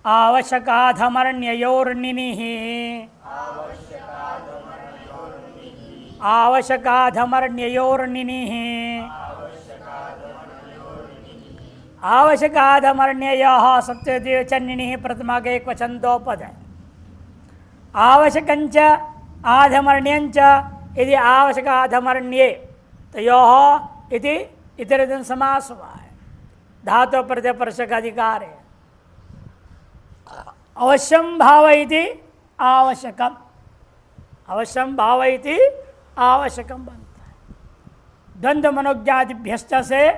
आवश्यकाधमर्ण्ययोर्निनिः आवश्यकाधमर्ण्ययोर्निनिः आवश्यकाधमर्ण्ययः सप्तद्वितीय च निनिः प्रथमा के एक वचन दो पद है। आवश्यकंच आधमर्ण्यंच यदि आवश्यकाधमर्ण्ये तो योः इति इतरेतन समास हुआ है। धातु प्रत्यय परस्य का अधिकार है। अवश्यम भावयति आवश्यकम, अवश्यम भावयति आवश्यकम बनता है। द्वंद्व मनोज्ञादिभ्यश्च से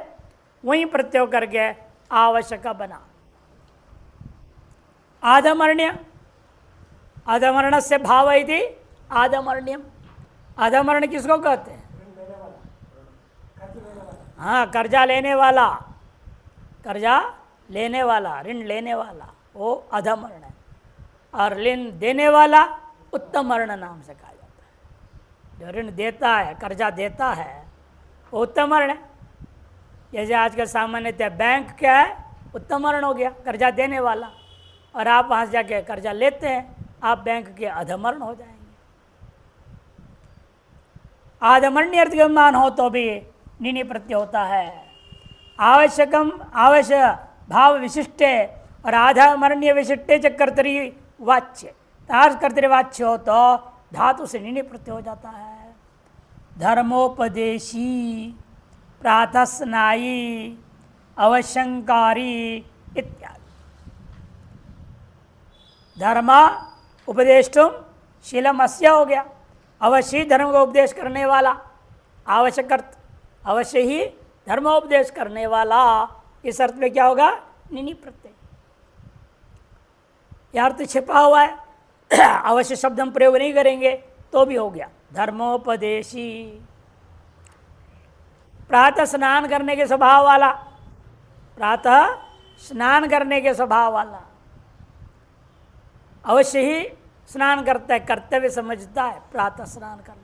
वहीं प्रत्यय करके आवश्यक बना। आधमर्ण्य, अधमर्ण से भावयति आधमर्ण्यम। अधमर्ण किसको कहते हैं? हाँ, कर्जा लेने वाला, कर्जा लेने वाला, ऋण लेने वाला, वो अधमर्ण है। और ऋण देने वाला उत्तमर्ण नाम से कहा जाता है। जो ऋण देता है, कर्जा देता है, वो उत्तमर्ण है। जैसे आजकल सामान्यतः बैंक क्या है? उत्तमर्ण हो गया, कर्जा देने वाला। और आप वहाँ से जाके कर्जा लेते हैं, आप बैंक के अधमर्ण हो जाएंगे। आधमर्ण्य अर्थ का मान हो तो भी निनि प्रत्यय होता है। आवश्यकम आवश्य भाव विशिष्टे और आधमर्ण्य विशिष्टे च कर्तरी वाच्य, कर्तरी वाच्य हो तो धातु से निनि प्रत्यय हो जाता है। धर्मोपदेशी, प्रातस्नायी, अवश्यंकारी इत्यादि। धर्म उपदेष्टुम शीलम अस्य हो गया, अवश्य धर्म को उपदेश करने वाला। आवश्यक अर्थ अवश्य ही धर्मोपदेश करने वाला, इस अर्थ में क्या होगा? निनि प्रत्यय। यह अर्थ छिपा हुआ है, अवश्य शब्द हम प्रयोग नहीं करेंगे तो भी हो गया। धर्मोपदेशी, प्रातः स्नान करने के स्वभाव वाला, प्रातः स्नान करने के स्वभाव वाला, अवश्य ही स्नान करता है, कर्तव्य समझता है प्रातः स्नान करना।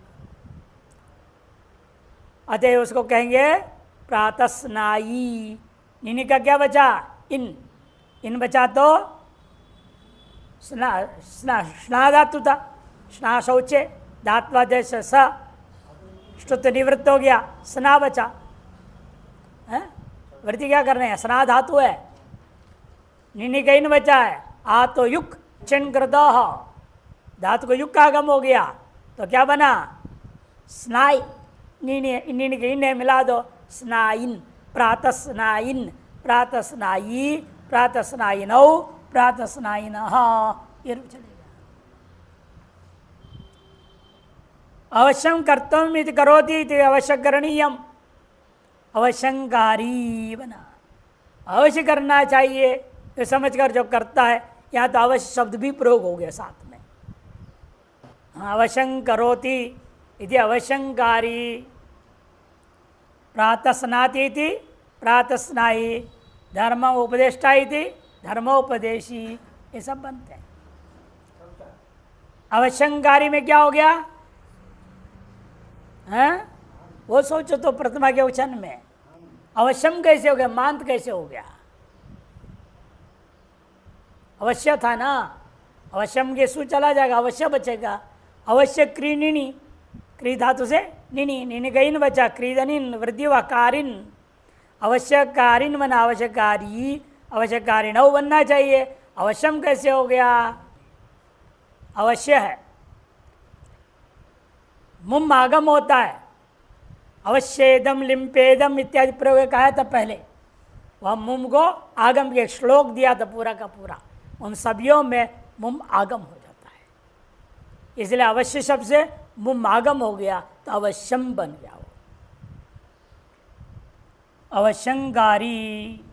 अतः उसको कहेंगे प्रातः स्नायी। निनि का क्या बचा? इन, इन बचा तो स्ना धातु था, स्ना शौचे धात्वादेश स श्रुत निवृत्त हो गया, स्ना बचा है। वृत्ति क्या करने हैं? स्ना धातु है, निनि का इन बचा है। आ तो युक चिन कृतः, धातु को युक का आगम हो गया तो क्या बना? स्नाई। निनि के इन मिला दो, स्नाइन, प्रातः स्नाइन, प्रातः स्नायी, प्रातः स्नाइनौ, प्रातः स्नाइनः, ये रूप चलेगा। अवश्यम कर्तव्यम इति करोति इति अवश्य करणीयम, अवश्यंकारी बना। अवश्य करना चाहिए तो समझकर जो करता है, यहाँ तो अवश्य शब्द भी प्रयोग हो गया साथ में। अवश्यं करोति इति अवश्यंकारी, प्रातः स्नाति इति प्रातः स्नायी, धर्म उपदेष्टा इति धर्मोपदेशी, ये सब बनते हैं। अवश्यंकारी में क्या हो गया? हैं? वो सोचो तो प्रथमा के वचन में अवश्यम कैसे हो गया? मांत कैसे हो गया? अवश्य था ना, अवश्यम के सु चला जाएगा, अवश्य बचेगा। अवश्य क्री निनी, क्री धातु से निनी, निनी का इन बचा, क्रीदनिन वृद्धि व कारिन, अवश्यकारिन बना, अवश्यकारी, अवश्यकारिण बनना चाहिए। अवश्यम कैसे हो गया? अवश्य है, मुम आगम होता है, अवश्येदम लिम्पेदम इत्यादि प्रयोग कहा था पहले। वह मुम को आगम के श्लोक दिया था पूरा का पूरा, उन सभीयों में मुम आगम हो जाता है। इसलिए अवश्य शब्द से मुम आगम हो गया तो अवश्यम बन गया वो। अवश्यंगारी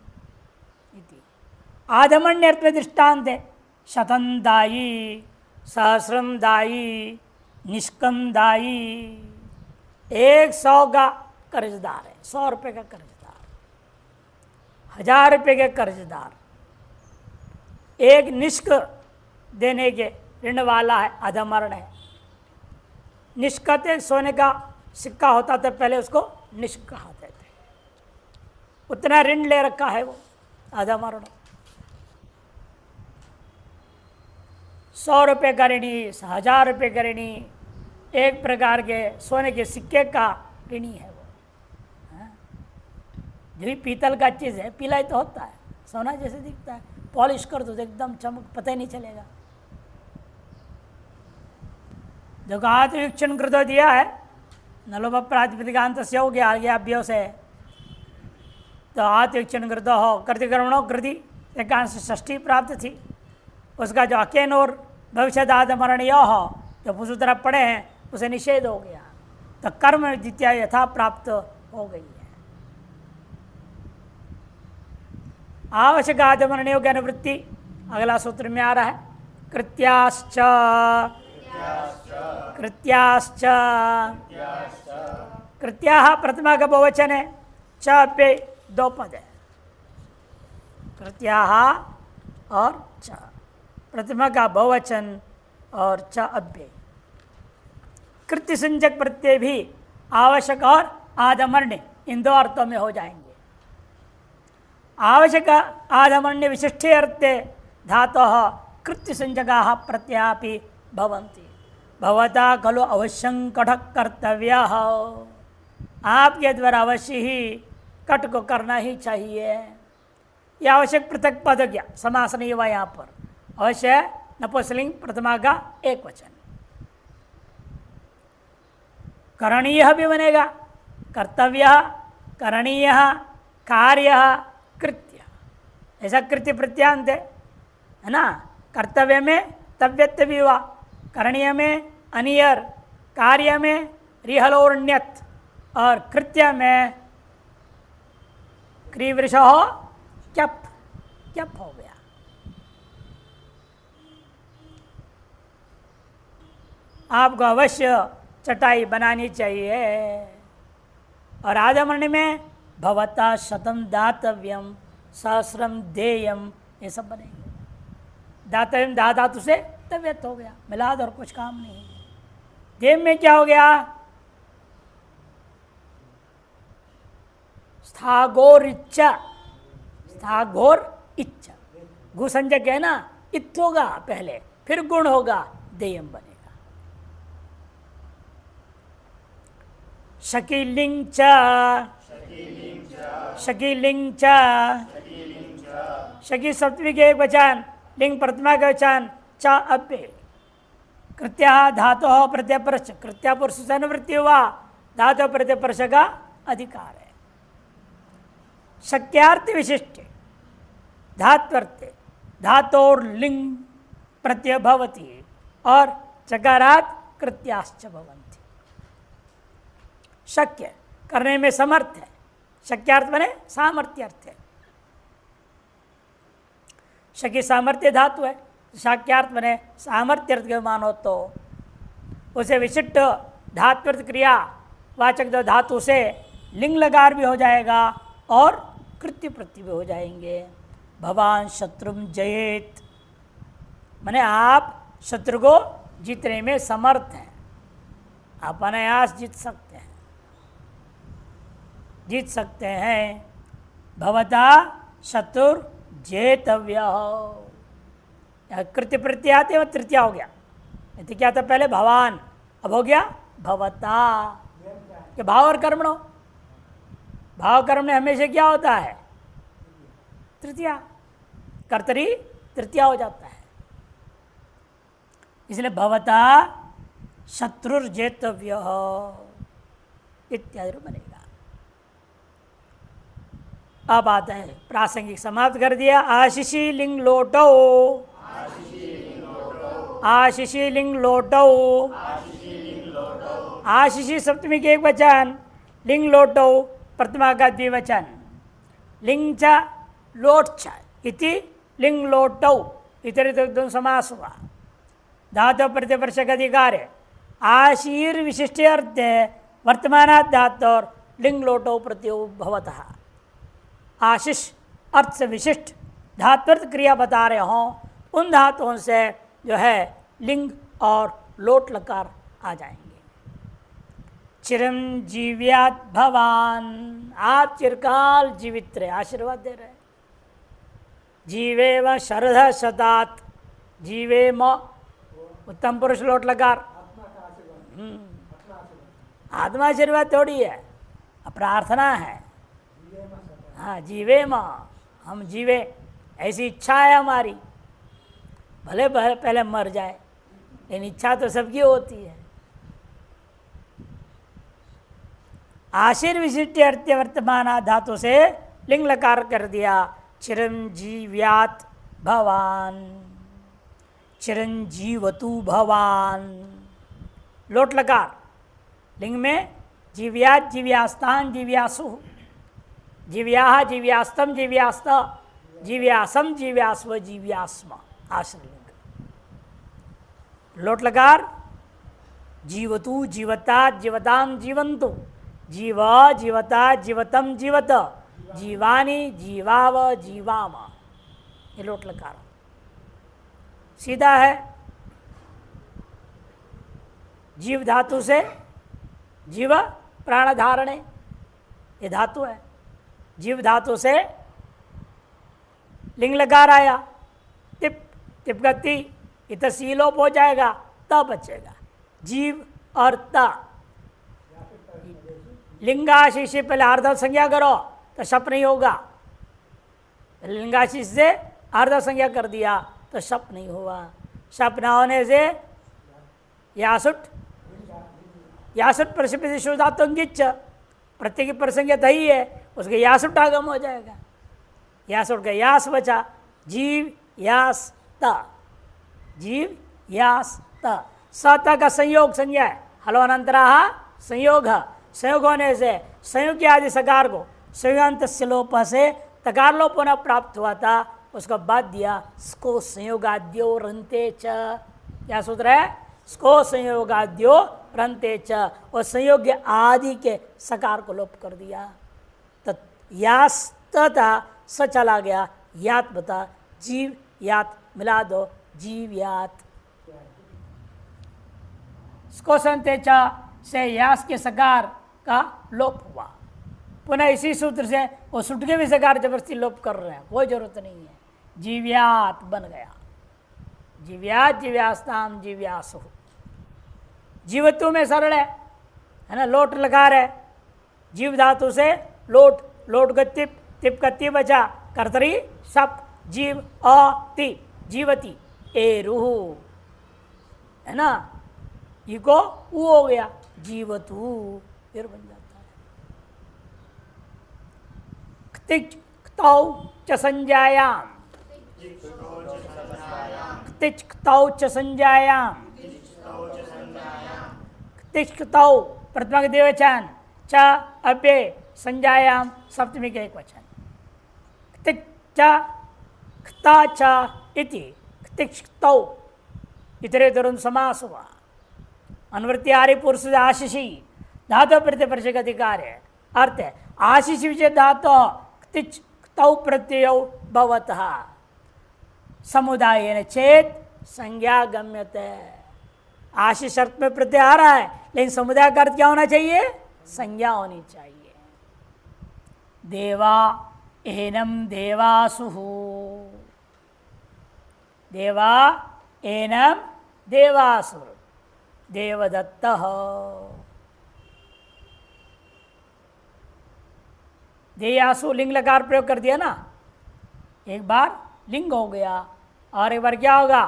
आधमर्ण्य अर्थ में दृष्टांत है। शतं दायी, सहस्रम दायी, निष्कम दायी। 100 का कर्जदार है, 100 रुपये का कर्जदार, 1000 रुपये के कर्जदार, एक निष्क देने के ऋण वाला है, अधमर्ण है। निष्कते सोने का सिक्का होता था पहले, उसको निष्क कहते थे। उतना ऋण ले रखा है वो अधमर्ण। 100 रुपये का ऋणी, 1000 रुपये का ऋणी, एक प्रकार के सोने के सिक्के का ऋणी है वो। जो भी पीतल का चीज़ है, पीला ही तो होता है, सोना जैसे दिखता है, पॉलिश कर दो तो एकदम चमक, पता ही नहीं चलेगा। जो आत्मवीक्षण कृतो दिया है, नलोभ प्रातिपदिकांत से हो गया, आगे अभ्यो से, तो आत्मवीक्षण कृत हो कृतिकर्मणों कृति एकांश षष्ठी प्राप्त थी। उसका जो अकेन और भविष्य आदमरणीय हो जो पूर्व तरफ पड़े हैं उसे निषेध हो गया, तो कर्म द्वितीया यथा प्राप्त हो गई है। आवश्यक आदमरणीयों की अनुवृत्ति अगला सूत्र में आ रहा है। कृत्याश्च कृत्याश्च कृत्याः प्रथमा का बहुवचन है, च पे दो पद है, कृत्याः और च, प्रथमा का बहुवचन और च अव्यय। कृत्य संजक प्रत्यय भी आवश्यक और आधमर्ण्य इन दो अर्थों में हो जाएंगे। आवश्यक आधमर्ण्य विशिष्टे अर्थे धातोः कृत्य संजकाः प्रत्ययापि भवन्ति। भवता खलु अवश्यं कटः कर्तव्यः, आपके द्वारा अवश्य ही कट को करना ही चाहिए। यह आवश्यक पृथक पद गया, समास नहीं हुआ यहाँ पर। अवश्य नपुंसकलिंग प्रथमा का एक वचन। करणीय भी बनेगा, कर्तव्य, करणीय, कार्य, कृत्य, ऐसा कृत्य प्रत्यांत है ना। कर्तव्य में तव्यत्व भी हुआ, करणीय में अनियर, कार्य में रिहलोर्ण्यत और कृत्य में क्रीवृष हो क्यप, क्यप हो गया। आपको अवश्य चटाई बनानी चाहिए। और आधमर्ण्य में भवता शतम दातव्यम सहस्रम देयम, ये सब बनेंगे। दातव्यम दा धातु से तव्यत हो गया, मिलाद और कुछ काम नहीं। देव में क्या हो गया, स्थागोर इच्छा, स्थागोर इच्छा, गु संजक है ना, इत होगा पहले, फिर गुण होगा, देयम बनेगा। शकीलिंग च, शकीलिंग च, शकी सप्तमी के एक वचन, लिंग प्रथमा का वचन, च अव्यय। कृत्या धातु प्रत्यय परश, कृत्या पुरुष से अनुवृत्ति हुआ, धातु प्रत्यय परश का अधिकार है। शक्यार्थ विशिष्ट धात्वर्थ धातोर लिंग प्रत्यय भवति और चकारात कृत्याश्च भवन्ति। शक्य करने में समर्थ है, शक्यार्थ बने सामर्थ्य अर्थ है। शक्य सामर्थ्य धातु है, शाक्यार्थ बने सामर्थ्य अर्थ के मानो तो उसे विशिष्ट धात्वर्थ क्रिया वाचक दो धातु से लिंग लगार भी हो जाएगा और कृत्य प्रत्यय भी हो जाएंगे। भवान शत्रुम जयेत, माने आप शत्रु को जीतने में समर्थ हैं, आप अनायास जीत सकते हैं, जीत सकते हैं। भवता शत्रु जेतव्य, कृत्य प्रत्यय आते वह तृतीया हो गया। तो क्या था पहले भवान, अब हो गया भवता। कि भाव और कर्मणो, भाव कर्म में हमेशा क्या होता है, तृतीया, कर्तरी तृतीया हो जाता है। इसलिए भवता शत्रुर्जेतव्य इत्यादि बनेगा। अब आता है प्रासंगिक, समाप्त कर दिया। आशिषी लिंग लोटो, आशिषी लिंग लोटो, आशिषी सप्तमी के एक वचन, लिंग लोटो प्रथमा का द्विवचन। लिंग च लोट च इति लिंग लोटौ, इतरित समास हुआ। धातु प्रतिवर्ष का अधिकार है। आशीर विशिष्ट अर्थ वर्तमानात् धातु और लिंग लोटौ प्रत्यो भवतः। आशीष अर्थ से विशिष्ट धात्वर्थ क्रिया बता रहे हों, उन धातुओं से जो है लिंग और लोट लकार आ जाएंगे। चिरंजीव्यात भवान, आप चिरकाल जीवित रहे, आशीर्वाद दे रहे। जीवे व शरद शतात, जीवे म उत्तम पुरुष लोट लकार। आत्मा आशीर्वाद थोड़ी है, प्रार्थना है। हाँ, जीवे माँ, हम जीवे ऐसी इच्छा है हमारी, भले भले पहले मर जाए, लेकिन इच्छा तो सबकी होती है। आशीर्विशिष्ट अर्थ वर्तमान धातु से लिंग लकार कर दिया। चिरंजीव्यात भवान, चिरंजीवतु भवान। लोट लकार लिंग में जीव्यात जीव्यास्तान जीव्यासु, जीव्या जीव्यास्तम जीव्यास्त, जीव्यासम जीव्यास्व जीव्यास्म। आश्रलिंग। लोट लकार जीवतु जीवता जीवताम जीवंतु, जीव जीवता जीवतम जीवत, जीवानी जीवाव जीवाम। ये लोट लकार सीधा है। जीव धातु से जीव प्राण धारणे, ये धातु है। जीव धातु से लिंग लकार आया, तिप तिप गति, इत सीलोप हो जाएगा, त बचेगा। जीव और त लिंगाशीष से पहले आर्धव संज्ञा करो तो शप नहीं होगा। लिंगाशीष से आर्धव संज्ञा कर दिया तो शप नहीं हुआ। शप न होने से यासुट, यासुट प्रसिद्ध शुद्धात्मगिच्छ, प्रत्येक प्रसंज्ञा दही है, उसके यासुट आगम हो जाएगा। यासुट का यास बचा। जीव यास त, जीव यास त। सत का संयोग संज्ञा है, हलवनंतरा संयोग। संयोग होने से संयोग के आदि सकार को संयोगांत से लोप से तकार लोप होना प्राप्त हुआ था। उसका बाद दिया स्को संयोगाद्यो रंते च। क्या सूत्र है? स्को संयोगाद्यो रंते च, और संयोग आदि के सकार को लोप कर दिया। तो यास तथा स चला गया, यात बता, जीव यात मिला दो, जीव यात। स्को संते च से यास के सकार का लोप हुआ। पुनः इसी सूत्र से वो सुट के भी सकार जबरदस्ती लोप कर रहे हैं, कोई जरूरत नहीं है। जीव्यात बन गया। जीव्यात जीव्यास्ताम जीव्यासु। जीवत्व में सरल है ना, लोट लगा रहे। जीव धातु से लोट, लोट गतिप, तिप गति बचा, कर्तरी सप, जीव अति, जीवती ए रूह है ना, इको ऊ हो गया, जीवतु फिर बन जाता है। क्तिच क्तौ च संज्ञायाम, क्तिच क्तौ च संज्ञायाम, क्तिच क्तौ प्रथमा के द्विवचन, च अव्यय संज्ञायाम सप्तमी के एक वचन। क्तिच च क्ता च इति क्तिच क्तौ इतरेतरं समास हुआ। अनुवृत्ति आर्य पुरुष से आशिषी धातु प्रत्यय परिचय अधिकार है। अर्थ है आशिष विजय धातु क्तिच क्तौ प्रत्यय भवतः समुदाय चेत संज्ञा गम्यते। आशिष अर्थ में प्रत्यय आ रहा है, लेकिन समुदाय का अर्थ क्या होना चाहिए? संज्ञा होनी चाहिए। देवा एनम देवासु, देवा एनम देवासुर, देवदत्त। देयासु लिंग लकार प्रयोग कर दिया ना, एक बार लिंग हो गया और एक बार क्या होगा?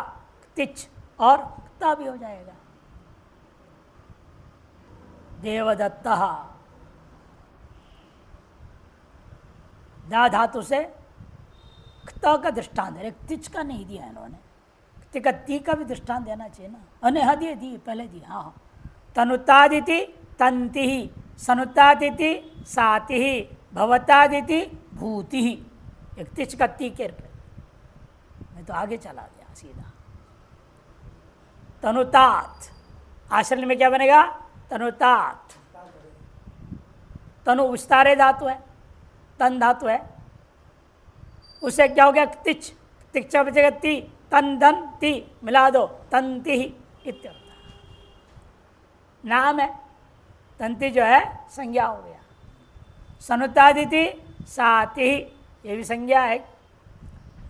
तिच और क्ता भी हो जाएगा। देवदत्त दा धातु से क्ता का दृष्टांत है, तिच का नहीं दिया इन्होंने। का ती का भी दृष्टांत देना चाहिए ना। अने दिए दी पहले दी। हाँ, तनुतादिति तंति ही, सनुतादिति साति ही, भवतादिति भूति ही। एक तिच का ती के मैं तो आगे चला गया सीधा। तनुतात आश्रय में क्या बनेगा? तनुतात। तनु विस्तारे धातु है, तन धातु है, उससे क्या हो गया? तिच, तिच बचेगा ती, तन धन ती मिला दो, तंति ही इत्यर्थ। नाम है, तंति जो है संज्ञा हो गया। सनुतादिति साति ही, ये भी संज्ञा है।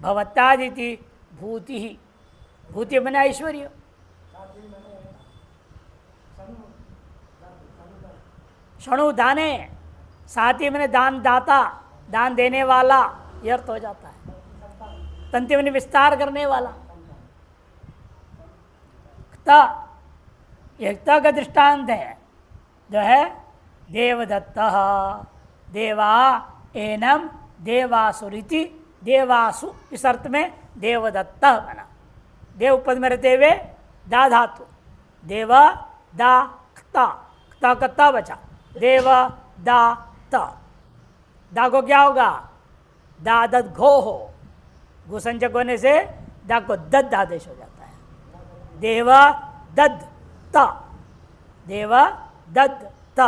भवतादिति भूति ही, भूति बना ऐश्वर्य। शणु दाने, साथी मैंने दान दाता, दान देने वाला, यह अर्थ हो जाता है। तंति मैंने विस्तार करने वाला। एकता का दृष्टांत है जो है देवदत्त, देवा एनम देवासुरीति, देवासु इस अर्थ में देवदत्त बना। देव पद में रहते हुए दा धातु, देव दा क्ता कत्ता बचा, देव दा त, दा को क्या होगा, दा दद घो हो, घु संचक होने से दा को दद आदेश हो जाता है। देव दद त, देव दद त,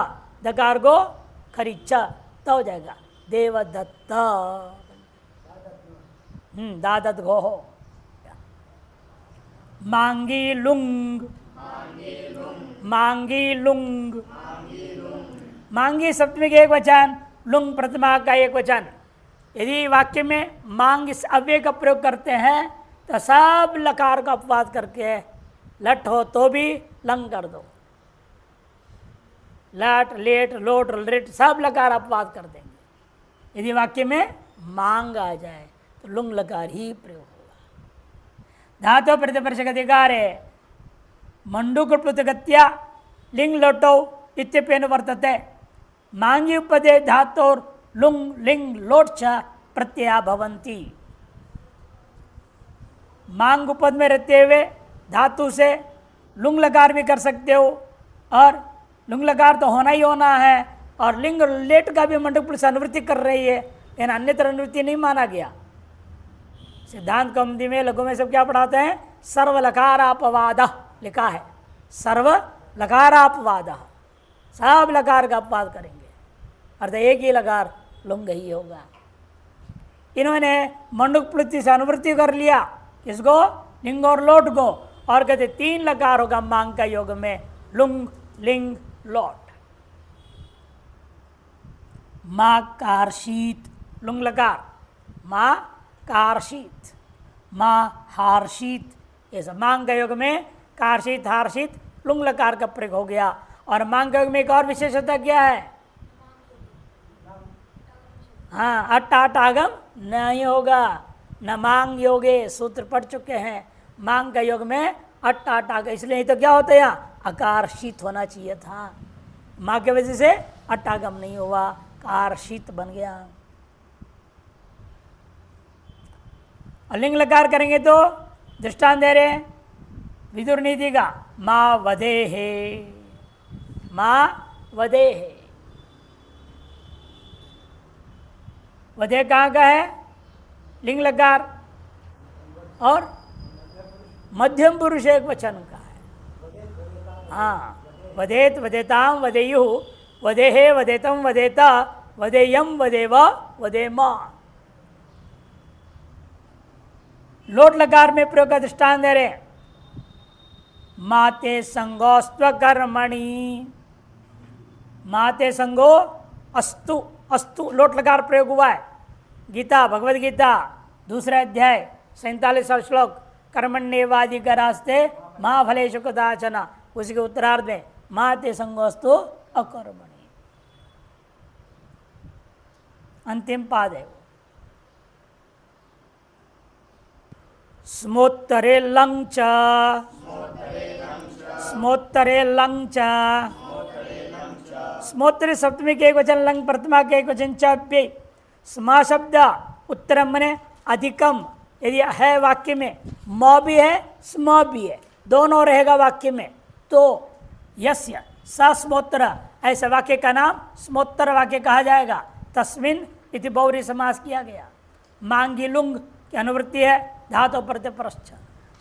दकार को खरीच त हो जाएगा, देवदत्त। दादत घो हो। मांगी लुंग, मांगी लुंग, मांगी सप्तमी का एक वचन, लुंग प्रथमा का एक वचन। यदि वाक्य में मांग इस अव्यय का प्रयोग करते हैं तो सब लकार का अपवाद करके लट हो तो भी लंग कर दो। लट लेट लोट लिट सब लकार अपवाद कर देंगे। यदि वाक्य में मांग आ जाए तो लुंग लकार ही प्रयोग होगा। धातु प्रतिपर्शक अधिकार है। मंडूक प्लुतगत्या लिंग लोटो इत्यपेन वर्तते। मांगी उपदे धातोर लुंग लिंग लोट च प्रत्यया भवंती। मांग उपद में रहते हुए धातु से लुंग लकार भी कर सकते हो, और लुंग लकार तो होना ही होना है, और लिंग लेट का भी मंडूक प्लुत से अनुवृत्ति कर रही है, यानी अन्यत्र अनुवृत्ति नहीं माना गया। सिद्धांत कौमुदी में लघु में सब क्या पढ़ाते हैं, सर्व लकारापवाद लिखा है। सर्व लकारापवाद, सब लकार का अपवाद करेंगे, अर्थात एक ही लकार लुंग ही होगा। इन्होंने मंडूक प्लुति से अनुवृत्ति कर लिया, किसको, लिंग और लोट को, और कहते तीन लकार होगा मांग का योग में, लुंग लिंग लोट। माँ कार्षित लुंग लकार, माँ कार्षित, माँ हार्षित, ये सब मांग का योग में कार्षित हार्षित लुंग लकार का प्रयोग हो गया। और मांग का योग में एक और विशेषता क्या है, हाँ अट आट आगम नहीं होगा, न मांग योगे सूत्र पढ़ चुके हैं। मांग का योग में अट आट आगम, इसलिए तो क्या होता है यहाँ अकारषित होना चाहिए था, माँ की वजह से अटागम नहीं हुआ, कार्षित बन गया। लिंग लकार करेंगे तो दृष्टांत दे रहे हैं विदुर नीति का, माँ वधे है, माँ वधे है। वधे कहाँ का है, लिंग लकार, और मध्यम पुरुष एक वचन का है। हाँ, वधेत वधेताम वधेयु, वधेहे वधेतम वधेता, वधेयम वधेव वधेमा। लोट लकार में प्रयोग का दृष्टांत दे रहे, माते संगोस्त्व कर्मणि, माते संगो अस्तु, अस्तु लोट लकार प्रयोग हुआ है। गीता भगवद गीता दूसरा अध्याय 47वां श्लोक, कर्मण्येवादि का रास्ते महाफलेषु कदाचन, उसके उत्तरार्ध में माते संगोस्तु अकर्मणि, अंतिम पाद है। स्मोत्तरे लंग च, स्मोत्तरे लंग च, स्मोत्तरे सप्तमी के एक वचन, लंग प्रथमा के एक वचन, चाप्य स्मा शब्द उत्तरम मने अधिकम। यदि है वाक्य में म भी है स्म भी है, दोनों रहेगा वाक्य में, तो यस्य स स्मोत्तर, ऐसे वाक्य का नाम स्मोत्तर वाक्य कहा जाएगा। तस्मिन इति बहुव्रीहि समास किया गया। मांगी लुंग की अनुवृत्ति है धातु प्रत्यय परश्च।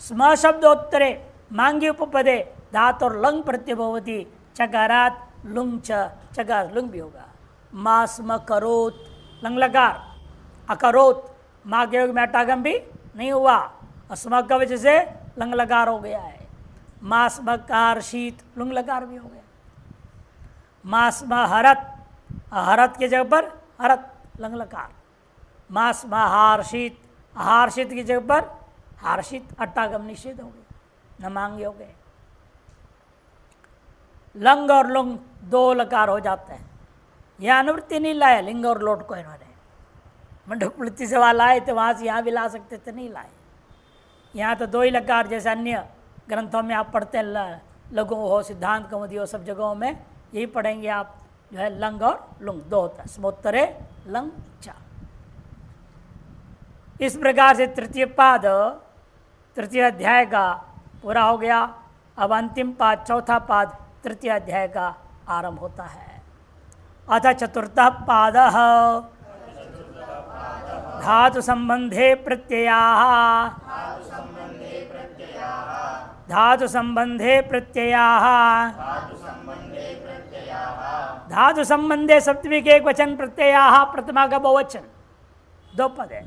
स्म शब्दोत्तरे मांगी उपपदे धातु और लंग प्रत्यय भवति, चकारात लुंग च, चकार लुंग भी होगा। मा स्म करोत लंग लकार, अकरोत माँ के योग में अटागम भी नहीं हुआ, अस्म का वजह से लंग लकार हो गया है। मास्म कार्षित लुंग लकार भी हो गया। मास्म हरत, हरत के जगह पर हरत लंग लकार। मास्म हार्षित, हार्षित की जगह पर हार्षित अट्टागम निषेध हो गया, न मांगे हो गए। लंग और लुंग दो लकार हो जाते हैं। यहाँ अनुवृत्ति नहीं लाया लिंग और लोट को, इन्होंने मंडूकवृत्ति से वहाँ लाए थे, वहाँ से यहाँ भी ला सकते थे, नहीं लाए। यहाँ तो दो ही लकार, जैसे अन्य ग्रंथों में आप पढ़ते हैं लघु हो, सिद्धांत कौमुदी हो, सब जगहों में यही पढ़ेंगे आप, जो है लंग और लुंग दो होता है, स्मोत्तरे लंग चा। इस प्रकार से तृतीय पाद तृतीय अध्याय का पूरा हो गया। अब अंतिम पाद चौथा पाद तृतीय अध्याय का आरंभ होता है। अथ चतुर्थ पाद धातु संबंधे प्रत्यया, धातु संबंधे प्रत्यया, धातु संबंधे सप्तमी के एक वचन प्रत्यया, प्रथमा का बहुवचन, दो पद है।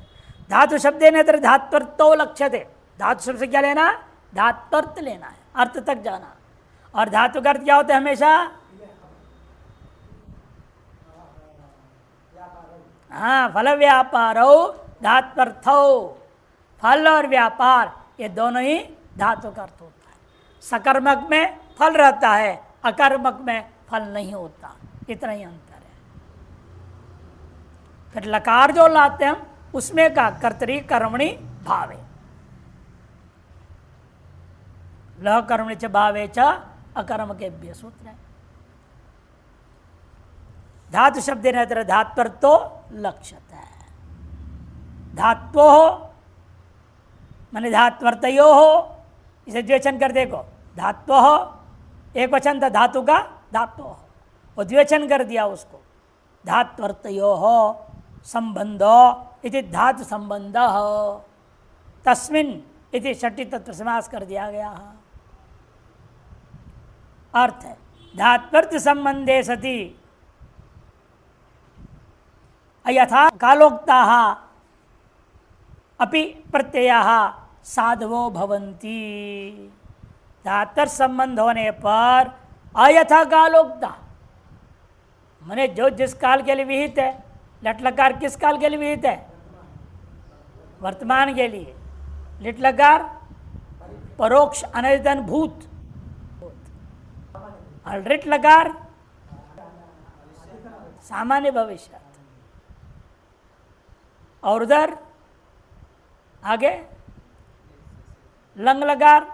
धातु शब्द ने तर धात्वर्थो लक्ष्यते, धातु शब्द से क्या लेना, धात्वर्थ लेना है, अर्थ तक जाना। और धातु का अर्थ क्या होता है हमेशा, हाँ, फल व्यापारो धात्वर्थो, फल और व्यापार ये दोनों ही धातु का अर्थ होता है। सकर्मक में फल रहता है, अकर्मक में फल नहीं होता, इतना ही अंतर है। फिर लकार जो लाते हैं हम, उसमें का कर्तरी कर्मणि भावे, ल कर्मणि च भावे च अकर्म के भ्य सूत्र है। धातु शब्द ने तरह धात्वर्थो लक्ष्यते है, धात्वो हो माने धात्वर्थयो हो, इसे द्विवचन कर देखो, धात्व हो एक वचन था धातु का, धात्व हो, वो द्विवचन कर दिया उसको, धात्वर्थयो हो संबंधो इति धातु संबंध हो, तस्मिन् इति षष्ठी तत्व समास कर दिया गया है। अर्थ है धात्वर्थ संबंधे सति यथा कालोक्ता अपि प्रत्यया साधवो भवन्ति। धात्वर्थ संबंध होने पर अयथा कालोक्ता माने जो जिस काल के लिए विहित है, लट लकार किस काल के लिए विहित है, वर्तमान के लिए, लिट लकार परोक्ष अनधितन भूत, और लिट लकार सामान्य भविष्य, और उधर आगे लंग लकार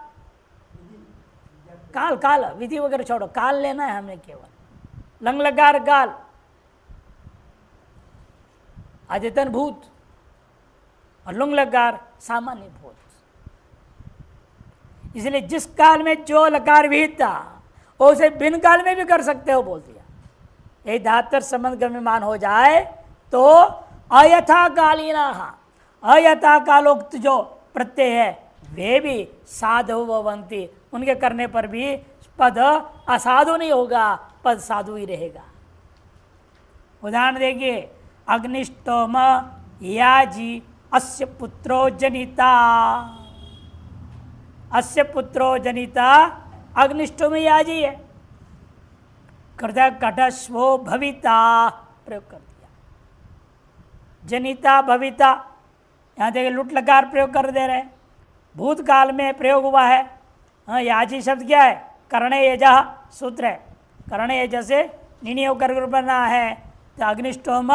काल, काल विधि वगैरह छोड़ो, काल लेना है हमें केवल, लंग लकार काल अद्यतन भूत, और लुंग लकार सामान्य भूत। इसलिए जिस काल में जो लकार विहित था उसे भिन्न काल में भी कर सकते हो बोल दिया। यही धात्वर संबंध गम्यमान हो जाए तो अयथा कालीना, अयथा कालोक्त जो प्रत्यय है वे भी साधु भवन्ति, उनके करने पर भी पद असाधु नहीं होगा, पद साधु ही रहेगा। उदाहरण देखिए, अग्निष्टोम याजी अस्य पुत्रो जनिता, अस्य पुत्रो जनिता अग्निष्टोम याजी है, घटस्वो भविता प्रयोग कर दिया, जनिता भविता, यहाँ देखिए लुट लकार प्रयोग कर दे रहे हैं, भूतकाल में प्रयोग हुआ है। हाँ, याजी शब्द क्या है, करणे यजः सूत्र है, करणे यज से निर्णय कर बना है, तो अग्निष्टोम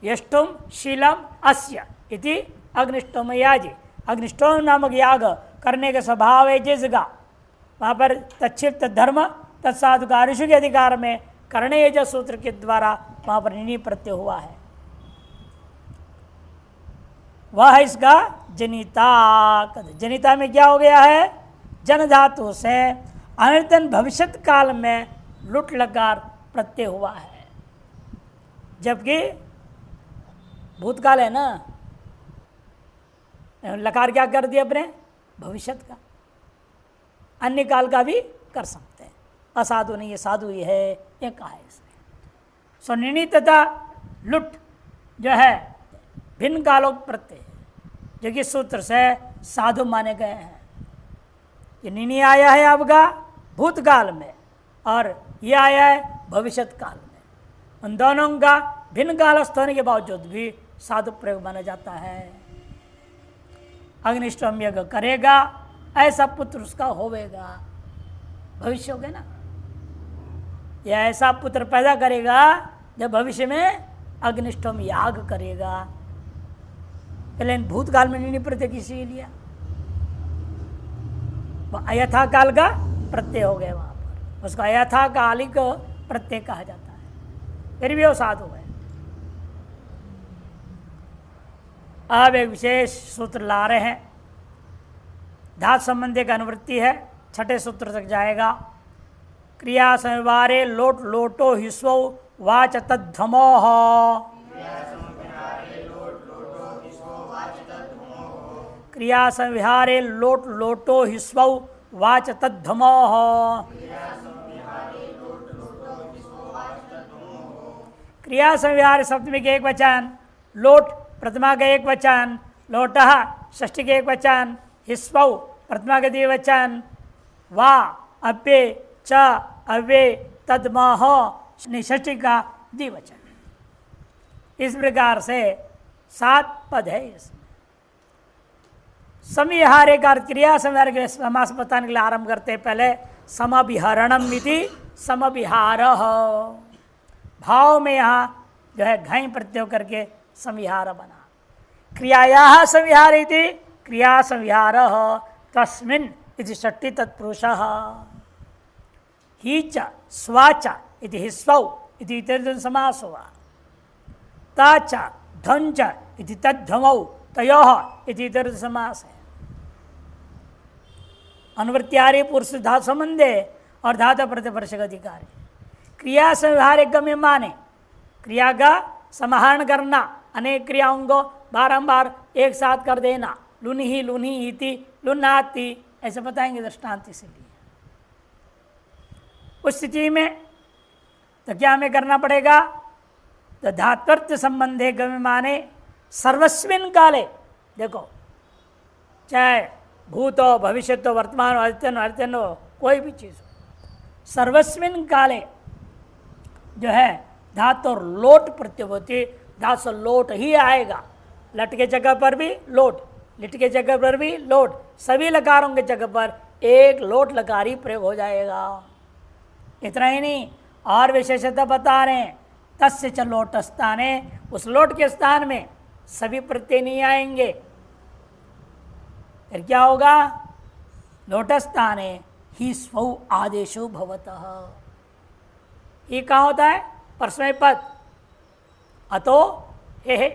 यष्टुम शीलम अस्य इति अग्निष्टोम याजी, अग्निष्टोम नामक याग करने का स्वभाव है जिसका, वहाँ पर तच्छिप्त धर्म तत्साधु का ऋषि के अधिकार में करणे यज सूत्र के द्वारा वहाँ पर निर्णय प्रत्यय हुआ है, वह है इसका जनिता। जनिता में क्या हो गया है, जन धातु से अनर्तन भविष्यत काल में लुट लकार प्रत्यय हुआ है, जबकि भूतकाल है ना, लकार क्या कर दिया अपने भविष्यत का, अन्य काल का भी कर सकते हैं, असाधु नहीं है साधु ही है, ये कहा है इसने। स्वनिर्णय तथा लुट जो है भिन्न कालों प्रत्यय जो कि सूत्र से साधु माने गए हैं। ये निर्णय आया है आपका भूतकाल में और ये आया है भविष्यत काल में, उन दोनों का भिन्न कालस्थ होने के बावजूद भी साधु प्रयोग माना जाता है। अग्निष्टोम यज्ञ करेगा, ऐसा पुत्र उसका होवेगा, भविष्य हो गया ना, ये ऐसा पुत्र पैदा करेगा जब भविष्य में अग्निष्टोम याग करेगा। पहले भूतकाल में नहीं प्रत्यय किसी लिया, अयथा काल का प्रत्यय हो गया, वहां पर उसको अयथा कालिक प्रत्यय कहा जाता है, फिर भी वो साधु है। अब एक विशेष सूत्र ला रहे हैं, धातु संबंधी का अनुवृत्ति है, छठे सूत्र तक जाएगा। क्रिया संव्यवहारे लोट लोटो हिस्वो वाच तद्धमोह। क्रिया संविहारे लोट लोटो हिस्वौ वाच तद्धमोह। क्रिया संविहार सप्तमी के एक वचन, लोट प्रथमा का एक वचन, लोटः षष्ठी के एक वचन, हिस्वौ प्रथमा के द्विवचन, वा अव्ये च अव्ये तद्मह षष्ठी का द्विवचन। इस प्रकार से 7 पद है इसमें। समिहारे का क्रिया संविहार के समास बताने के लिए आरंभ करते हैं। पहले समभिहरणम इति समविहार, भाव में यहाँ जो है घई प्रत्यय करके संविहार बना। क्रियाया संविहार इति क्रिया संविहार तस्मिन् इति षष्ठी तत्पुरुषः। ही च स्वाच इति हिस्वौ इति तृतीय समास हुआ। ता च धन च इति तद्धमौ तयोः इति तृतीय समास है। अनुवृत्तिहारी पुरुष धातु संबंधे और धातु प्रतिपर्षक अधिकारी। क्रिया संव्यवहार गम्य माने क्रिया का समाहरण करना, अनेक क्रियाओं को बारंबार एक साथ कर देना। लुनि लुनि इति लुनाति ऐसे बताएंगे दृष्टांत इसलिए। उस स्थिति में तो क्या हमें करना पड़ेगा? तो धात्वर्थ संबंधे गम्य माने सर्वस्मिन काले, देखो चाहे भूत हो, भविष्य हो, वर्तमान हो, अद्यतन हो, कोई भी चीज़ हो, सर्वस्मिन काले जो है धातु और लोट प्रत्यय होती, धातु से लोट ही आएगा। लट के जगह पर भी लोट, लिट के जगह पर भी लोट, सभी लकारों के जगह पर एक लोट लकार ही प्रयोग हो जाएगा। इतना ही नहीं, और विशेषता बता रहे हैं, तस्य च लोट स्थाने, उस लोट के स्थान में सभी प्रत्यय नहीं आएंगे। फिर क्या होगा? लोट स्थाने ही स्वौ आदेशो भवतः। ये कहाँ होता है? परस्मै पद। अतो हे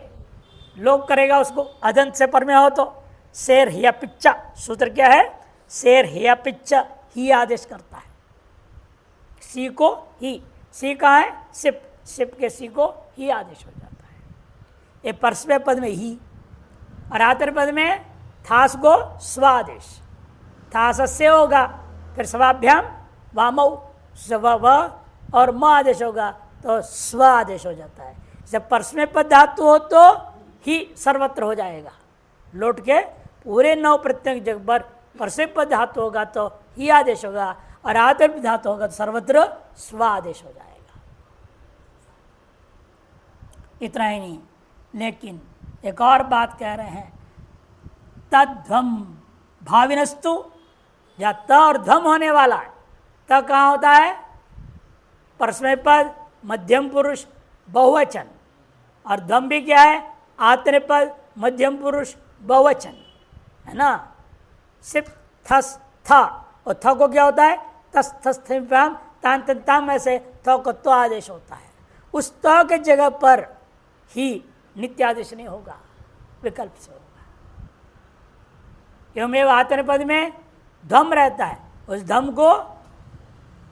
लोग करेगा उसको, अदंत से पर में हो तो शेर हिया पिच्चा, सूत्र क्या है? शेर हिया पिच्चा ही आदेश करता है। सी को ही, सी कहाँ है? सिप, सिप के सी को ही आदेश हो जाता है। ये परस्मै पद में ही, और आतर पद में थास को स्वादेश, थास से होगा, फिर स्वाभ्याम वामौ व और म आदेश होगा तो स्व आदेश हो जाता है। जब परस्मै पद धातु हो तो ही सर्वत्र हो जाएगा। लोट के पूरे 9 प्रत्यय जगह पर परस्मै पद धातु होगा तो ही आदेश होगा, और आतर धातु होगा तो सर्वत्र स्व आदेश हो जाएगा। इतना ही नहीं, लेकिन एक और बात कह रहे हैं, तद्ध्वम भाविनस्तु, या त और ध्वम होने वाला है, त कहाँ होता है? परस्मै पद मध्यम पुरुष बहुवचन, और ध्वम भी क्या है? आत्मनेपद मध्यम पुरुष बहुवचन है ना। सिर्फ थस था, और थ को क्या होता है? तस थस थाम तान ताम में से थ को तो आदेश होता है। उस त के जगह पर ही नित्य आदेश नहीं होगा, विकल्प से होगा। एवमेव आत्मनेपद में ध्वम रहता है, उस ध्वम को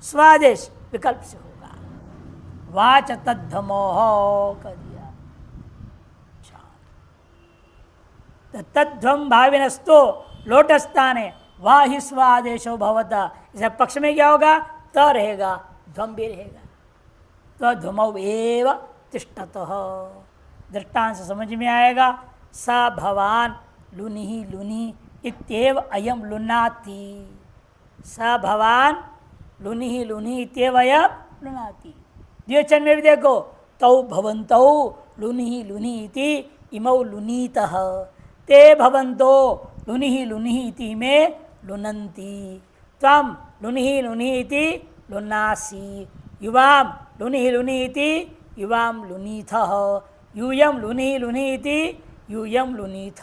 स्वादेश विकल्प से होगा। वाच तद्धमोह कर दिया। तद्ध्वम भाविनस्तो लोट स्थाने वाह ही स्वादेशो भवता। इसे पक्ष में क्या होगा? त रहेगा, ध्वम भी रहेगा, तो ध्वमौ एव तिष्ठतः। दृष्टांत से समझ में आएगा। स भवान लुनि लुनि इत्येव अयम लुनाति। स भवान लुनि लुनि इत्येव अयम लुनाति। द्विवचन में भी देखो, तौ भवन्तौ लुनि लुनि इति इमौ लुनीतः, ते भवन्तो लुनि लुनि इति में लुनन्ति, त्वं लुनि लुनि इति लुनासि। युवाम लुनि लुनि इति युवाम लुनीथ, यूयम लुनि लुनि इति यूयम लुनीथ।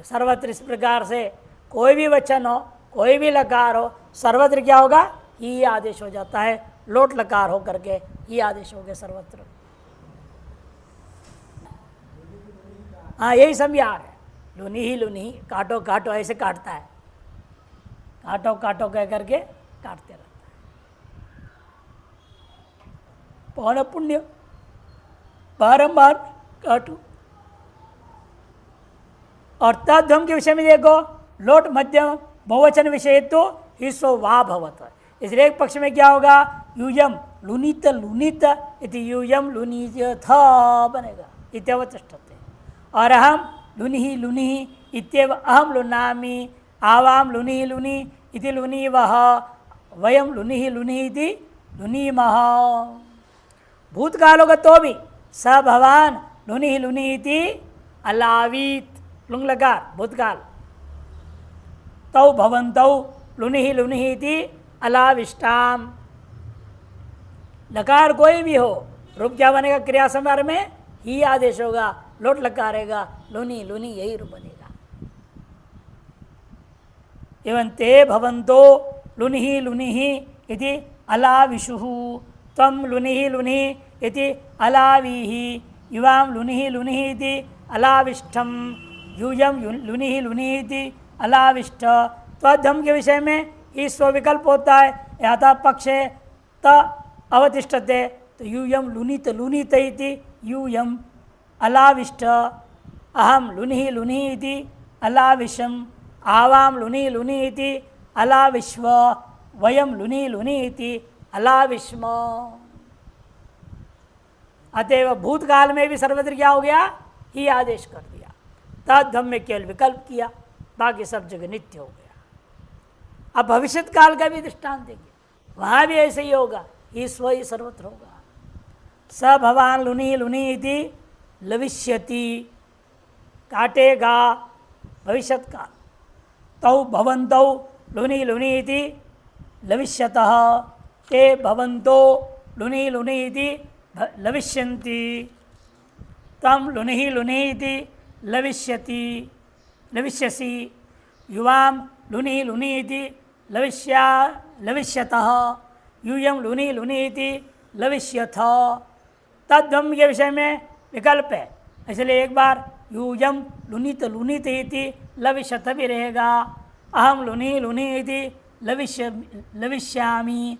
सर्वत्र इस प्रकार से कोई भी वचन हो, कोई भी लकार हो, सर्वत्र क्या होगा? ही आदेश हो जाता है। लोट लकार हो करके ही आदेश हो गया सर्वत्र। हाँ, यही समझार है। लुनी ही लुनी, काटो काटो ऐसे काटता है, काटो काटो कह करके काटते रहता है। पौन पुण्य बारंबार काटो। और तद्ध्वम के विषय में देखो, लोट मध्यम बहुवचन विषय तो हिस्सो वा भवत। इसलिए एक पक्ष में क्या होगा? यूयम लुनीत लुनीत इति यूयम लुनीथ बनेगा, इत्यवतिष्ठते। और अहम लुनि लुनि इत्येव अहम लुनामि, आवाम लुनि लुनि इति लुनि वह, वयम लुनि लुनि इति लुनीमः। भूतकाल होगा तो भी स भवान लुनि लुनि इति अलावीत, लुंग लकार भूतकाल। तौ भवन्तौ लुनि लुनि इति अलाविष्टाम। लकार कोई भी हो, रूप क्या बनेगा? क्रिया संभार में ही आदेश होगा, लोट लकार रहेगा, लुनि लुनि यही रूप बनेगा। एवं ते भवन्तो लुनि लुनि इति अलाविषुः, त्वं लुनि लुनि इति अलावीहि, युवां लुनि लुनि इति अलाविष्ठम, यूयम लुनि लुनि इति अलाविष्ठ। त्वधम के विषय में ही स्वविकल्प होता है। यथा पक्षे त अवतिष्ठते, तो यूयम लुनित लुनित इति यूयम अलाविष्ठ, अहम लुनि लुनि इति अलाविषम, आवाम लुनि लुनि इति अलाविश्व, वयम लुनि लुनि इति अलाविष्म। अतएव भूतकाल में भी सर्वत्र क्या हो गया? ही आदेश कर दिया। तद्ध्वम में केवल विकल्प किया, बाकी सब जगह नित्य हो गया। अब भविष्यत काल का भी दृष्टांत देंगे, वहाँ भी ऐसे ही होगा, ईश्व ही सर्वत्र होगा। स भवान लुनि लुनि इति लविष्यति, काटेगा भविष्यत काल। तौ भवन्तौ लुनि लुनि इति लविष्यतः, ते भवन्तो लुनि लुनि इति लविष्यन्ति, तम लुनि लुनि इति लविष्यति लविष्यसि, युवां लुनि लुनि इति लविष्यतः, यूयं लुनि लुनि इति लविष्यथ। तद्ध्वम के विषय में विकल्प है, इसलिए एक बार यूयं लुनित लुनित इति लविष्यथ भी रहेगा। अहम लुनि लुनि इति लविष्यामि,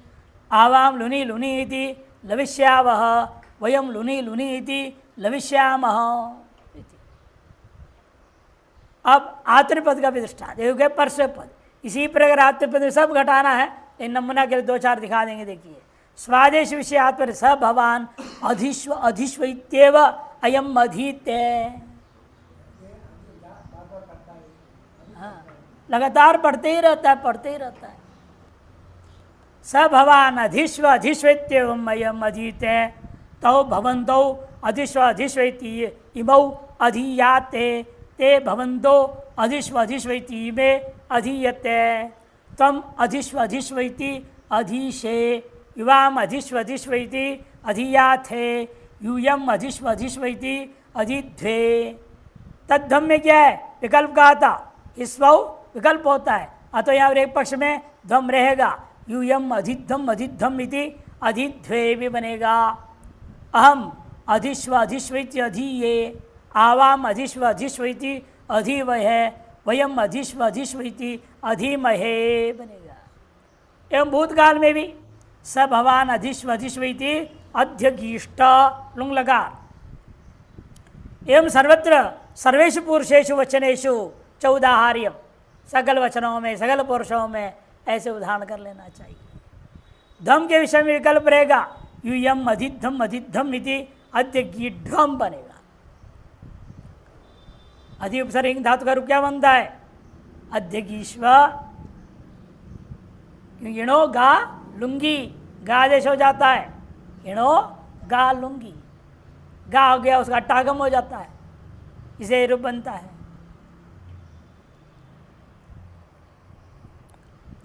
आवाम लुनि लुनि इति लविष्यावः, वयम लुनि लुनि इति लविष्यामः। अब आत्मपद का भी दृष्टांत, ये परस्पर पद। इसी प्रकार आत्मपद में सब घटाना है, इन नमूना के लिए दो चार दिखा देंगे। देखिए, स्वादेश विषय आत्मपद स भवान अधिश्व अधिश्व इत्येव अयम अधीते। हाँ, लगातार पढ़ते ही रहता है, पढ़ते ही रहता है। स भवान अधिश्व अधिश्व इत्येवम अयम अधीते, तौ भवन्तौ अधिश्व अधिश्व इति इमौ अधीयाते, ते भवन्तो अधिश्व अधिश्व इति इमे अधीयते, तम अधिश्व अधिश्व इति अधीशे, युवाम अधिश्व अधिश्व इति अधीयाथे, यूयम अधिश्व अधिश्व इति अधीध्वे। तद्ध्वम में क्या है? विकल्प कहा था, इसवौ विकल्प होता है, अतः यहाँ एक पक्ष में ध्वम रहेगा, यूयम अधिध्वम अधिध्वम इति अधीध्वे भी बनेगा। अहम अधिश्व अधिश्व इति अधीये, आवाम अधिश्व अधिश्व इति अधीवहे, वयम अधिश्व अधिश्व इति अधीमहे बनेगा। एवं भूतकाल में भी स भवान अधिश्व अधिश्व इति अध्यगीष्ट, लुंग लकार। एवं सर्वत्र सर्वेषु पुरुषेषु वचनेषु चौदाहार्यम, सकल वचनों में सकल पुरुषों में ऐसे उदाहरण कर लेना चाहिए। धम के विषय में विकल्प रहेगा, यूयम अधिध्वम अधिध्वम इति अध्यगीढ्वम बनेगा। अधि उपसर्ग धातु का रूप क्या बनता है? अध्यगीश्व। इणो गा लुंगी, गा आदेश हो जाता है, इणो गा लुंगी, गा हो गया उसका टागम हो जाता है, इसे रूप बनता है।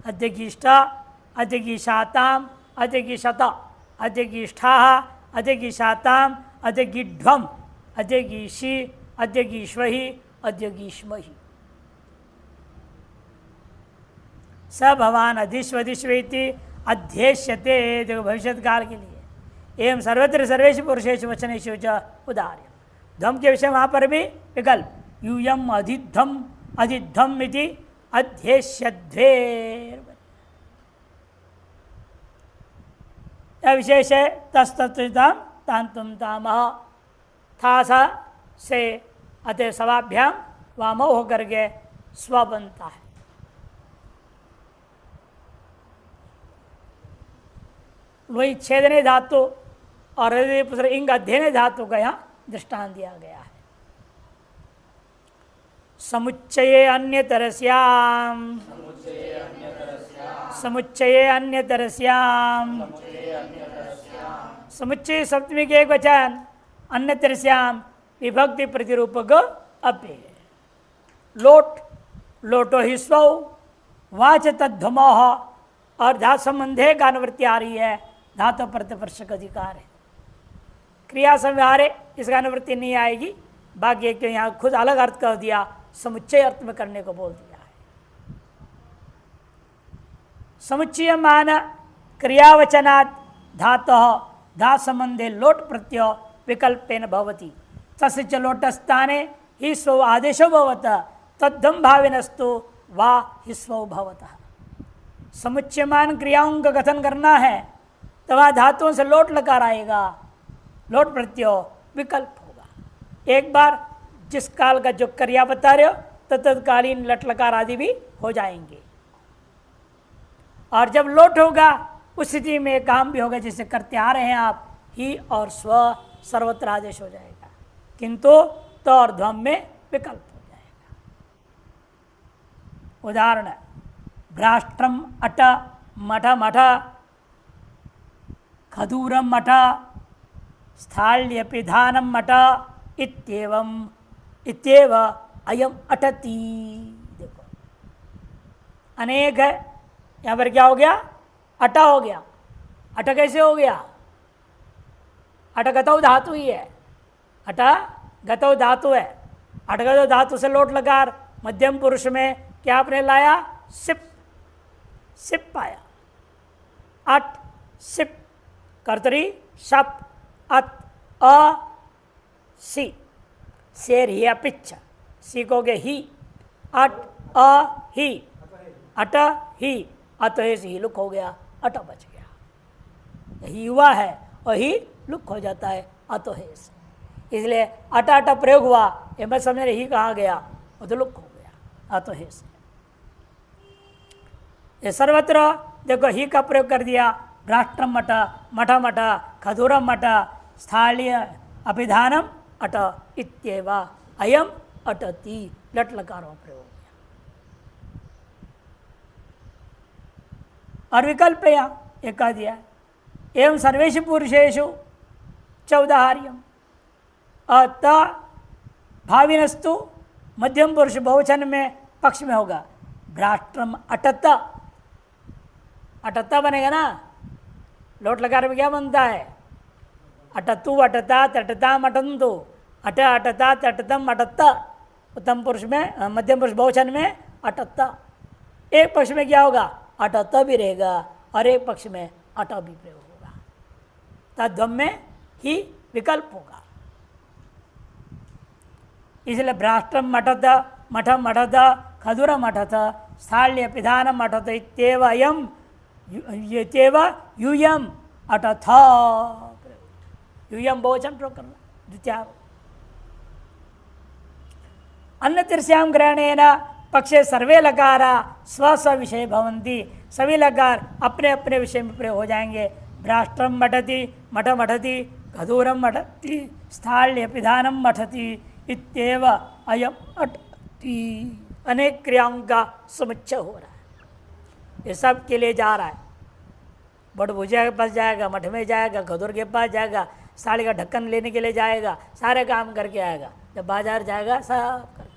अध्यगीष्टा अध्यगीशाताम अध्यगीशता, अध्यगीष्ठाः अध्यगीशाताम् अध्यगीढ्वम् अध्यगीषि अध्यगीष्वहि अध्यगीष्महि। स भवान अधिश्वधिश्वेति अध्येष्यते, देखो भविष्य काल के लिए। एवं सर्वत्र सर्वेषु पुरुषेषु वचनेषु च उदाहरण। ध्वम के विषय वहाँ पर भी विकल्प, यूयम अधिध्वम अधिध्वम इति अध्येष्यध्वेर। यह विशेष है तस्तत्ताम तांतुम तामह, था सा से अतः सवाभ्याम वामो होकर के स्व बनता है। वही छेदने धातु और इंग अध्ययन धातु का यहाँ दृष्टांत दिया गया है। समुच्चये अन्यतरस्याम, समुच्चये अन्यतरस्याम, समुच्चय सप्तमी के एक वचन, अन्यतरस्याम विभक्ति प्रतिरूपक अपे। लोट लोटो ही स्व वाच तद्धमोह, और धातु संबंधे का अनुवृत्ति आ रही है, धातु प्रतिपर्शक अधिकार है। क्रिया संव्यवहारे इसका अनुवृत्ति नहीं आएगी, बाकी एक यहाँ खुद अलग अर्थ कर दिया, समुच्चय अर्थ में करने को बोल दिया है। समुच्चय मान क्रियावचनात् धातुः धा संबंधे लोट प्रत्यय विकल्पेन भवति, तस्य च लोटस्थाने हि स्व आदेशो भवतः तद्धम भाविनस्तु वा हि स्व भवतः। समुच्चयमान क्रियाओं का कथन करना है तो वहाँ धातुओं से लोट लकार आएगा, लोट प्रत्यय विकल्प होगा। एक बार जिस काल का जो क्रिया बता रहे हो तो तत्कालीन लट लकार आदि भी हो जाएंगे, और जब लोट होगा उस स्थिति में काम भी होगा जिसे करते आ रहे हैं आप, ही और स्व सर्वत्र आदेश हो जाएगा, किंतु तो और ध्वम में विकल्प हो जाएगा। उदाहरण, भ्राष्ट्रम अट मठ मठ, खदूरम मठ, स्थाल्यपिधानम मठ इत्येवम इत्येव अयम अटति। देखो अनेक है, यहाँ पर क्या हो गया, अटा हो गया। अटा कैसे हो गया, अट गतौ धातु ही है, अटा गतौ धातु है। अट गतौ धातु से लोट लगार मध्यम पुरुष में क्या आपने लाया, सिप, सिप पाया। अट सिप कर्तरी शप अत अ सी, शेर ही पिच्छ, सीखोगे ही, अट अ ही, अट ही, अत ही लुक हो गया, अट बच गया। ही हुआ है और ही लुक हो जाता है अतो है, इसलिए अटा अटा प्रयोग हुआ, ये मैं समझ ही कहा गया, वो तो लुक हो गया अतो है। ये सर्वत्र देखो ही का प्रयोग कर दिया, भ्राष्ट्रम मठ मठ मठ, खदूरम मठ, स्थालीय अभिधानम अट इत्येव अयम अटति, लट लकारों प्रयोग किया। और विकल्प यहाँ एक कह दिया, एवं सर्वेषु पुरुषेषु चौदाहार्यम, अत भाविनस्तु मध्यम पुरुष बहुवचन में पक्ष में होगा, भ्राष्ट्रम अटत, अटता बनेगा ना, लोट लकार में क्या बनता है, अटतु अटता तटता मटंतु, अट अटता तटतम अटत्ता, उत्तम पुरुष में मध्यम पुरुष बहुवचन में अटत्ता। एक पक्ष में क्या होगा, अटत्ता भी रहेगा और एक पक्ष में अटा भी प्रयोग होगा, तद्ध्वम में ही विकल्प होगा। इसलिए भ्राष्ट्रम मठत मठम मठत, खदुर मठत, स्थाल्य पिधानम मठत इत्येव अयम इत्येव यूयम अटथ, यूयम बहुवचन प्रयोग करना द्वितीय। अन्य तृतीयाम ग्रहणेन पक्षे सर्वे लकारा स्व स्व विषय भवन्ति, सभी लकार अपने अपने विषय में प्रयोग हो जाएंगे। भ्राष्ट्रम मठति मठ मठति, खदूरम मठति, स्थाल्य पिधानम मठति इत्येव अयम अटति। अनेक क्रियाओं का समुच्चय हो रहा है, ये सब के लिए जा रहा है। बड़भुजा के पास जाएगा, मठ में जाएगा, खदूर के पास जाएगा, साड़ी का ढक्कन लेने के लिए जाएगा, सारे काम करके आएगा। जब बाजार जाएगा सब करके,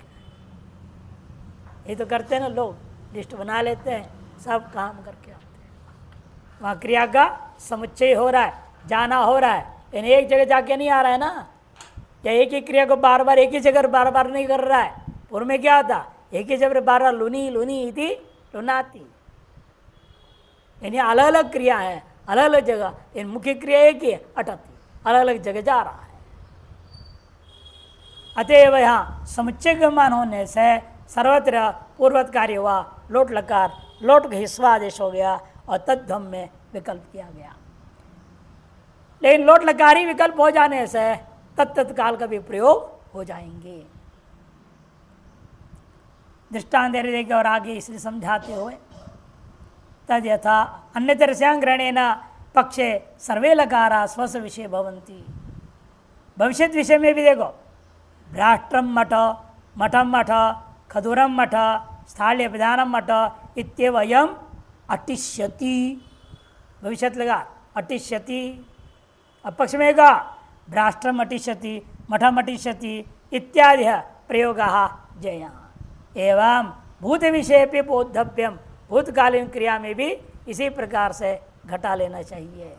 ये तो करते हैं ना लोग, लिस्ट बना लेते हैं, सब काम करके आते हैं। वहाँ क्रिया का समुच्चय हो रहा है, जाना हो रहा है, लेकिन एक जगह जाके नहीं आ रहा है ना। या एक ही क्रिया को बार बार एक ही जगह बार बार नहीं कर रहा है। पूर्व में क्या था, एक ही जगह बार बार लुनी लुनी इति लुनाती, यानी अलग अलग क्रिया है, अलग अलग जगह, इन मुख्य क्रिया एक ही है, अटती, अलग अलग जगह जा रहा है। अतएव यहाँ समुच्चय गमान होने से सर्वत्र पूर्वत कार्य हुआ, लोट लकार लोट हिस्वा आदेश हो गया और तद्धम में विकल्प किया गया। लेकिन लोट लकारी विकल्प हो जाने से तत्काल का भी प्रयोग हो जाएंगे। दृष्टांत दे देंगे और आगे इसलिए समझाते हुए तद यथा अन्यतरस्यांग्रहणेन पक्षे सर्वे लकारा स्वस विषय भवन्ति। भविष्य विषय में भी देखो, भ्राष्ट्रम मठ, मठम मठ, खदुरम मठ, स्थाल्य प्रधानम मठ इत्येवयम अटिष्यति। भविष्य लगा अटिष्यति। अब पक्ष में कहा भ्राष्ट्रम अटिष्यति, मठम अटिष्यति इत्यादि प्रयोग जया। एवं भूत विषय पे बोद्धव्यम, भूतकालीन क्रिया में भी इसी प्रकार से घटा लेना चाहिए।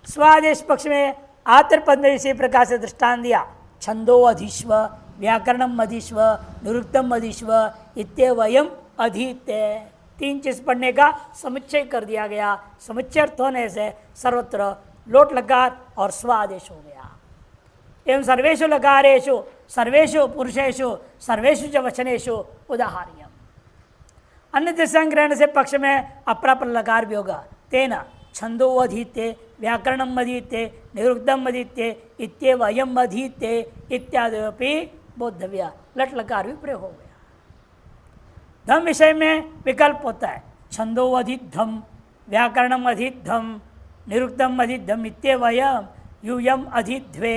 स्वादेश पक्ष में आत्र पद में इसी प्रकार से दृष्टांत दिया, छंदो अधिश्व, व्याकरणम अधिश्व, निरुक्तम अधिश्व इत्येवयम अधीत्य। तीन चीज पढ़ने का समुच्चय कर दिया गया। समुच्चय अर्थ होने से सर्वत्र लोट लकार और स्वादेश हो गया। एवं सर्वेषु लकारेषु सर्वेषु पुरुषेषु सर्वेषु च वचनेषु उदाहर्यम। अन्य संग्रहण से पक्ष में अप्राप्र लकार भी होगा। तेना छंदो अधीत्य, व्याकरणम अधीत्य, निरुक्तम अधीत्य इत्येवयम अधीत्य इत्यादि बोद्धव्य। लट लकार भी प्रयोग हो गया। धम विषय में विकल्प होता है, छंदो अधिधम, व्याकरणम अधिधम, निरुक्तम अधिधम इत्येवयम यूयम अधिध्वे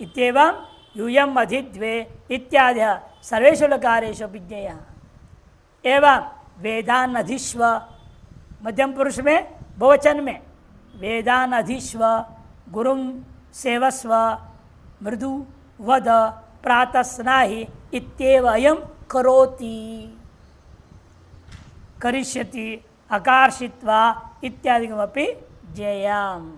इत्येवं यूयम अधिध्वे इत्यादि सर्वेषु लकारेषु विज्ञेय। एवं वेदान अधिश्व, मध्यम पुरुष में बहुवचन में वेदान अधिश्व, गुरुम सेवस्व, मृदु वद प्रातः स्नाहि इत्येवयम करोति, करिष्यति, अकार्षित्वा इत्यादिकमपि ज्ञेयम्।